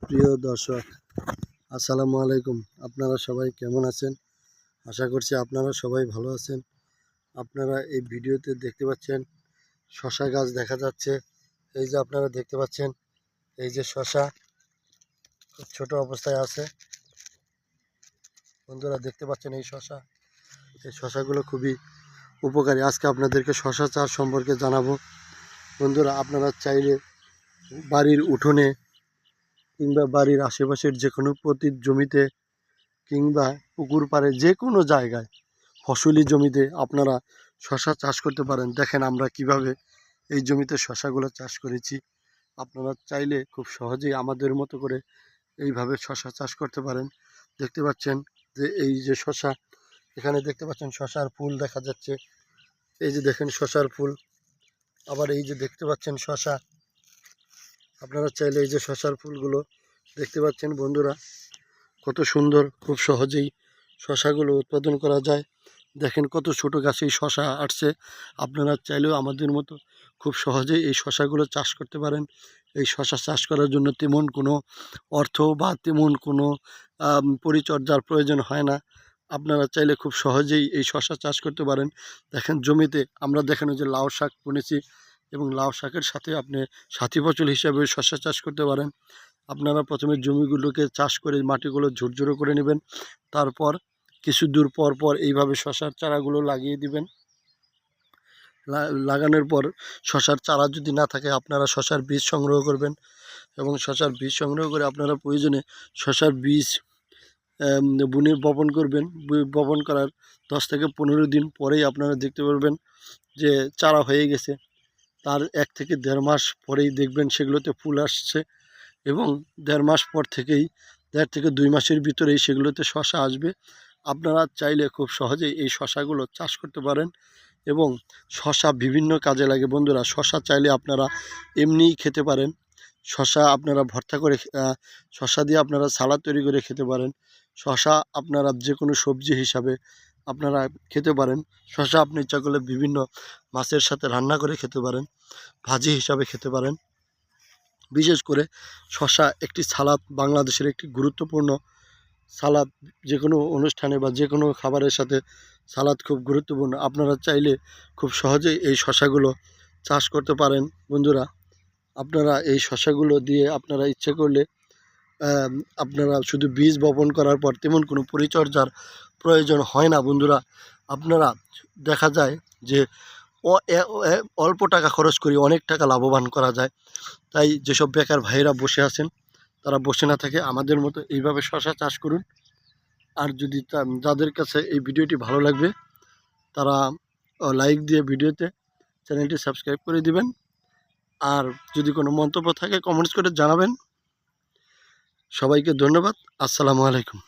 প্রিয় দর্শক, আসসালামু আলাইকুম। আপনারা সবাই কেমন আছেন? আশা করছি আপনারা সবাই ভালো আছেন। আপনারা এই ভিডিওতে দেখতে পাচ্ছেন শশা গাছ দেখা যাচ্ছে। এই যে আপনারা দেখতে পাচ্ছেন, এই যে শশা খুব ছোট অবস্থায় আছে। বন্ধুরা দেখতে পাচ্ছেন এই শশাগুলো খুবই উপকারী। আজকে আপনাদেরকে শশা চাষ সম্পর্কে জানাবো। বন্ধুরা, আপনারা চাইলে বাড়ির উঠোনে কিংবা বাড়ির আশেপাশের যে কোনো পতিত জমিতে কিংবা পুকুর পাড়ে যে কোনো জায়গায় ফসলি জমিতে আপনারা শশা চাষ করতে পারেন। দেখেন আমরা কিভাবে এই জমিতে শশাগুলো চাষ করেছি। আপনারা চাইলে খুব সহজেই আমাদের মতো করে এইভাবে শশা চাষ করতে পারেন। দেখতে পাচ্ছেন যে এই যে শশা, এখানে দেখতে পাচ্ছেন শশার ফুল দেখা যাচ্ছে। এই যে দেখেন শশার ফুল। আবার এই যে দেখতে পাচ্ছেন শশা। আপনারা চাইলে এই যে শশার ফুলগুলো দেখতে পাচ্ছেন বন্ধুরা, কত সুন্দর, খুব সহজেই শশাগুলো উৎপাদন করা যায়। দেখেন কত ছোট গাছেই শশা আসছে। আপনারা চাইলেও আমাদের মতো খুব সহজেই এই শশাগুলো চাষ করতে পারেন। এই শশা চাষ করার জন্য তেমন কোনো অর্থ বা তেমন কোনো পরিচর্যার প্রয়োজন হয় না। আপনারা চাইলে খুব সহজেই এই শশা চাষ করতে পারেন। দেখেন জমিতে আমরা দেখেন যে লাউ শাক বুনেছি, এবং লাউ শাকের সাথে আপনি সাথী ফসল হিসাবে শশা চাষ করতে পারেন। আপনারা প্রথমে জমিগুলোকে চাষ করে মাটিগুলো ঝুরঝুরো করে নেবেন। তারপর কিছু দূর পর পর এইভাবে শশার চারাগুলো লাগিয়ে দিবেন। লাগানোর পর শশার চারা যদি না থাকে আপনারা শশার বীজ সংগ্রহ করবেন, এবং শশার বীজ সংগ্রহ করে আপনারা প্রয়োজনে শশার বীজ বুনে বপন করবেন। বপন করার 10 থেকে 15 দিন পরেই আপনারা দেখতে পারবেন যে চারা হয়ে গেছে। তার 1 থেকে 1.5 মাস পরেই দেখবেন সেগুলোতে ফুল আসছে, এবং 1.5 মাস পর থেকেই 1.5 থেকে 2 মাসের ভিতরেই সেগুলোতে শশা আসবে। আপনারা চাইলে খুব সহজেই এই শশাগুলো চাষ করতে পারেন, এবং শশা বিভিন্ন কাজে লাগে। বন্ধুরা, শশা চাইলে আপনারা এমনিই খেতে পারেন। শশা আপনারা ভর্তা করে, শশা দিয়ে আপনারা সালাদ তৈরি করে খেতে পারেন। শশা আপনারা যে কোনো সবজি হিসাবে আপনারা খেতে পারেন। শশা আপনি ইচ্ছা করলে বিভিন্ন মাছের সাথে রান্না করে খেতে পারেন, ভাজি হিসাবে খেতে পারেন। বিশেষ করে শশা একটি সালাদ, বাংলাদেশের একটি গুরুত্বপূর্ণ সালাদ। যে কোনো অনুষ্ঠানে বা যে কোনো খাবারের সাথে সালাদ খুব গুরুত্বপূর্ণ। আপনারা চাইলে খুব সহজেই এই শশাগুলো চাষ করতে পারেন। বন্ধুরা, আপনারা এই শশাগুলো দিয়ে আপনারা ইচ্ছে করলে আপনারা শুধু বীজ বপন করার পর তেমন কোনো পরিচর্যার প্রয়োজন হয় না। বন্ধুরা, আপনারা দেখা যায় যে অল্প টাকা খরচ করে অনেক টাকা লাভবান করা যায়। তাই যেসব বেকার ভাইয়েরা বসে আছেন তারা বসে না থাকে আমাদের মতো এইভাবে শশা চাষ করুন। আর যদি যাদের কাছে এই ভিডিওটি ভালো লাগবে তারা লাইক দিয়ে ভিডিওতে চ্যানেলটি সাবস্ক্রাইব করে দিবেন। আর যদি কোনো মন্তব্য থাকে কমেন্টস করে জানাবেন। সবাইকে ধন্যবাদ। আসসালামু আলাইকুম।